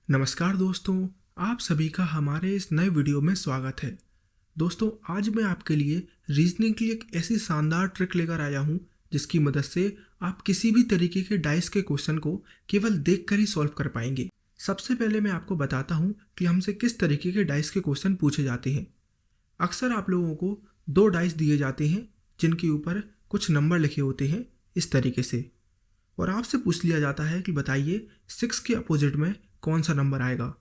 नमस्कार दोस्तों, आप सभी का हमारे इस नए वीडियो में स्वागत है। दोस्तों, आज मैं आपके लिए रीजनिंग की एक ऐसी शानदार ट्रिक लेकर आया हूं जिसकी मदद से आप किसी भी तरीके के डाइस के क्वेश्चन को केवल देखकर ही सॉल्व कर पाएंगे। सबसे पहले मैं आपको बताता हूं कि हमसे किस तरीके के डाइस के क्वेश्चन पूछे जाते हैं। अक्सर आप लोगों को दो डाइस दिए जाते हैं जिनके ऊपर कुछ नंबर लिखे होते हैं इस तरीके से, और आपसे पूछ लिया जाता है कि बताइए 6 के अपोजिट में कौन सा नंबर आएगा,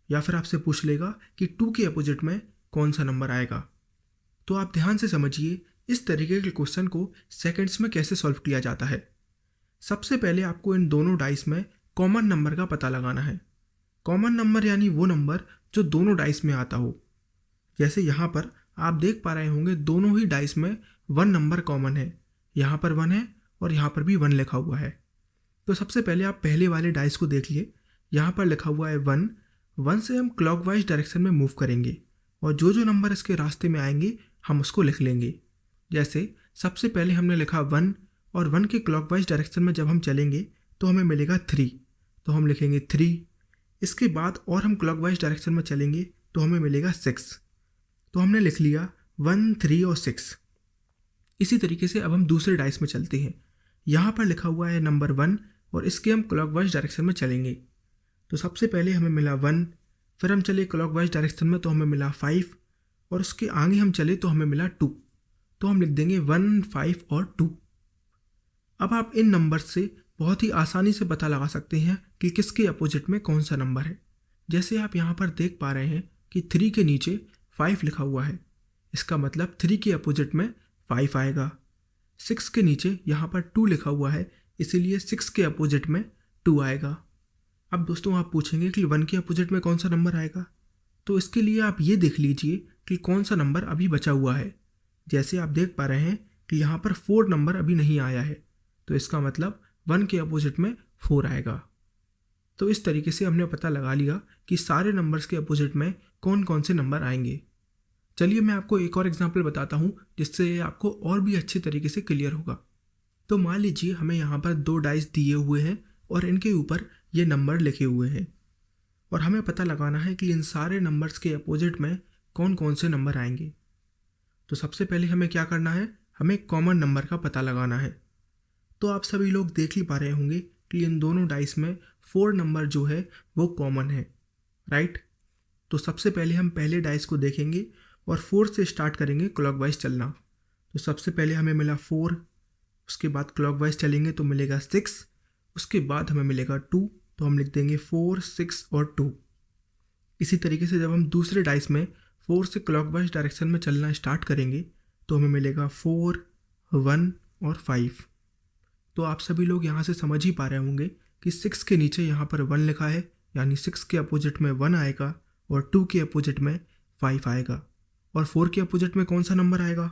या फिर आपसे पूछ लेगा कि 2 के अपोजिट में कौन सा नंबर आएगा। तो आप ध्यान से समझिए इस तरीके के क्वेश्चन को सेकंड्स में कैसे सॉल्व किया जाता है। सबसे पहले आपको इन दोनों डाइस में कॉमन नंबर का पता लगाना है। कॉमन नंबर यानी वो नंबर जो दोनों डाइस में आता हो। जैसे यहाँ पर आप देख पा रहे होंगे दोनों ही डाइस में 1 नंबर कॉमन है। यहाँ पर 1 है और यहाँ पर भी 1 लिखा हुआ है। तो सबसे पहले आप पहले वाले डाइस को देख लिए। यहाँ पर लिखा हुआ है 1 से हम क्लॉकवाइज डायरेक्शन में मूव करेंगे और जो जो नंबर इसके रास्ते में आएंगे हम उसको लिख लेंगे। जैसे सबसे पहले हमने लिखा 1 और 1 के क्लॉकवाइज डायरेक्शन में जब हम चलेंगे तो हमें मिलेगा 3, तो हम लिखेंगे 3। इसके बाद और हम क्लॉकवाइज डायरेक्शन में चलेंगे तो हमें मिलेगा 6, तो हमने लिख लिया 1, 3 और 6। इसी तरीके से अब हम दूसरे डाइस में चलते हैं। यहाँ पर लिखा हुआ है नंबर 1 और इसके हम क्लॉकवाइज डायरेक्शन में चलेंगे। तो सबसे पहले हमें मिला 1, फिर हम चले क्लॉकवाइज डायरेक्शन में तो हमें मिला 5, और उसके आगे हम चले तो हमें मिला 2, तो हम लिख देंगे 1, 5 और 2। अब आप इन नंबर से बहुत ही आसानी से पता लगा सकते हैं कि किसके अपोजिट में कौन सा नंबर है। जैसे आप यहाँ पर देख पा रहे हैं कि 3 के नीचे 5 लिखा हुआ है, इसका मतलब 3 के अपोजिट में 5 आएगा। 6 के नीचे यहाँ पर 2 लिखा हुआ है, इसीलिए 6 के अपोजिट में 2 आएगा। अब दोस्तों आप पूछेंगे कि 1 के अपोजिट में कौन सा नंबर आएगा, तो इसके लिए आप ये देख लीजिए कि कौन सा नंबर अभी बचा हुआ है। जैसे आप देख पा रहे हैं कि यहाँ पर 4 नंबर अभी नहीं आया है, तो इसका मतलब 1 के अपोजिट में 4 आएगा। तो इस तरीके से हमने पता लगा लिया कि सारे नंबर्स के अपोजिट में कौन कौन से नंबर आएंगे। चलिए मैं आपको एक और एग्जाम्पल बताता हूँ जिससे आपको और भी अच्छे तरीके से क्लियर होगा। तो मान लीजिए हमें यहाँ पर 2 डाइस दिए हुए हैं और इनके ऊपर ये नंबर लिखे हुए हैं, और हमें पता लगाना है कि इन सारे नंबर्स के अपोजिट में कौन कौन से नंबर आएंगे। तो सबसे पहले हमें क्या करना है, हमें कॉमन नंबर का पता लगाना है। तो आप सभी लोग देख ही पा रहे होंगे कि इन दोनों डाइस में 4 नंबर जो है वो कॉमन है, राइट। तो सबसे पहले हम पहले डाइस को देखेंगे और 4 से स्टार्ट करेंगे क्लॉकवाइज चलना। तो सबसे पहले हमें मिला 4, उसके बाद क्लॉकवाइज चलेंगे तो मिलेगा 6, उसके बाद हमें मिलेगा 2, तो हम लिख देंगे 4, 6 और 2। इसी तरीके से जब हम दूसरे डाइस में 4 से क्लॉकवाइज डायरेक्शन में चलना स्टार्ट करेंगे तो हमें मिलेगा 4, 1 और 5। तो आप सभी लोग यहाँ से समझ ही पा रहे होंगे कि 6 के नीचे यहाँ पर 1 लिखा है, यानी 6 के अपोजिट में 1 आएगा और 2 के अपोजिट में 5 आएगा। और 4 के अपोजिट में कौन सा नंबर आएगा,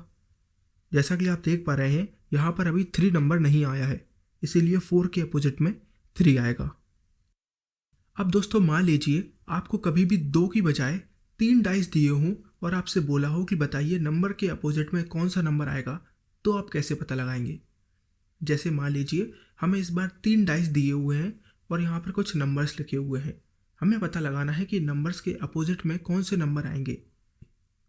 जैसा कि आप देख पा रहे हैं यहाँ पर अभी 3 नंबर नहीं आया है, इसीलिए 4 के अपोजिट में 3 आएगा। अब दोस्तों मान लीजिए आपको कभी भी 2 की बजाय 3 डाइस दिए हों और आपसे बोला हो कि बताइए नंबर के अपोजिट में कौन सा नंबर आएगा, तो आप कैसे पता लगाएंगे। जैसे मान लीजिए हमें इस बार 3 डाइस दिए हुए हैं और यहाँ पर कुछ नंबर्स लिखे हुए हैं। हमें पता लगाना है कि नंबर्स के अपोजिट में कौन से नंबर आएंगे।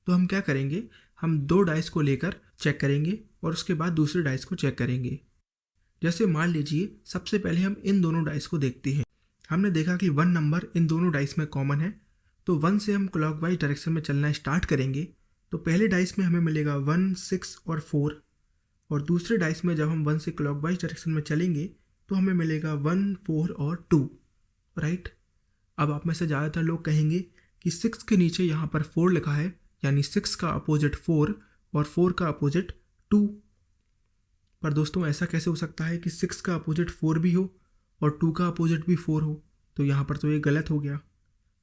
तो हम क्या करेंगे, हम 2 डाइस को लेकर चेक करेंगे और उसके बाद दूसरे डाइस को चेक करेंगे। जैसे मान लीजिए सबसे पहले हम इन दोनों डाइस को देखते हैं। हमने देखा कि 1 नंबर इन दोनों डाइस में कॉमन है, तो 1 से हम क्लॉकवाइज डायरेक्शन में चलना स्टार्ट करेंगे तो पहले डाइस में हमें मिलेगा 1, 6 और 4, और दूसरे डाइस में जब हम 1 से क्लॉकवाइज डायरेक्शन में चलेंगे तो हमें मिलेगा 1, 4 और 2, राइट। अब आप में से ज़्यादातर लोग कहेंगे कि 6 के नीचे यहाँ पर 4 लिखा है, यानी 6 का अपोजिट 4 और 4 का अपोजिट 2। पर दोस्तों ऐसा कैसे हो सकता है कि 6 का अपोजिट 4 भी हो और 2 का अपोजिट भी 4 हो, तो यहाँ पर तो ये गलत हो गया।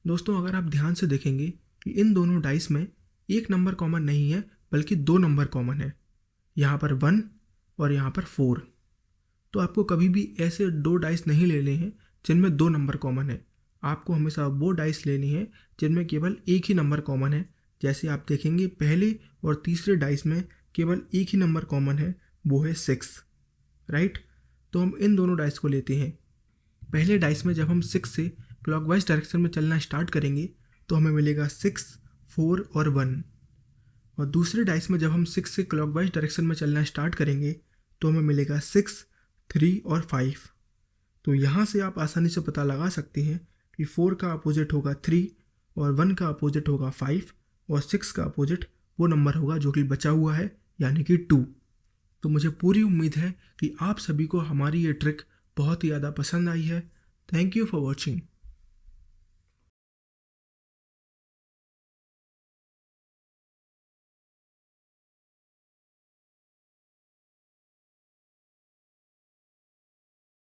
दोस्तों अगर आप ध्यान से देखेंगे कि इन दोनों डाइस में एक नंबर कॉमन नहीं है बल्कि 2 नंबर कॉमन है, यहाँ पर 1 और यहाँ पर 4। तो आपको कभी भी ऐसे 2 डाइस नहीं लेने हैं जिनमें 2 नंबर कॉमन है। आपको हमेशा वो डाइस लेनी है जिनमें केवल एक ही नंबर कॉमन है। जैसे आप देखेंगे पहले और तीसरे डाइस में केवल एक ही नंबर कॉमन है, वो है 6, राइट। तो हम इन दोनों डाइस को लेते हैं। पहले डाइस में जब हम 6 से क्लॉकवाइज डायरेक्शन में चलना स्टार्ट करेंगे तो हमें मिलेगा 6, 4 और 1। और दूसरे डाइस में जब हम 6 से क्लॉकवाइज डायरेक्शन में चलना स्टार्ट करेंगे तो हमें मिलेगा 6, 3 और 5। तो यहाँ से आप आसानी से पता लगा सकते हैं कि 4 का अपोजिट होगा 3 और 1 का अपोजिट होगा 5 और 6 का अपोजिट वो नंबर होगा जो कि बचा हुआ है, यानी कि 2। तो मुझे पूरी उम्मीद है कि आप सभी को हमारी ये ट्रिक बहुत ही ज़्यादा पसंद आई है। Thank you for watching.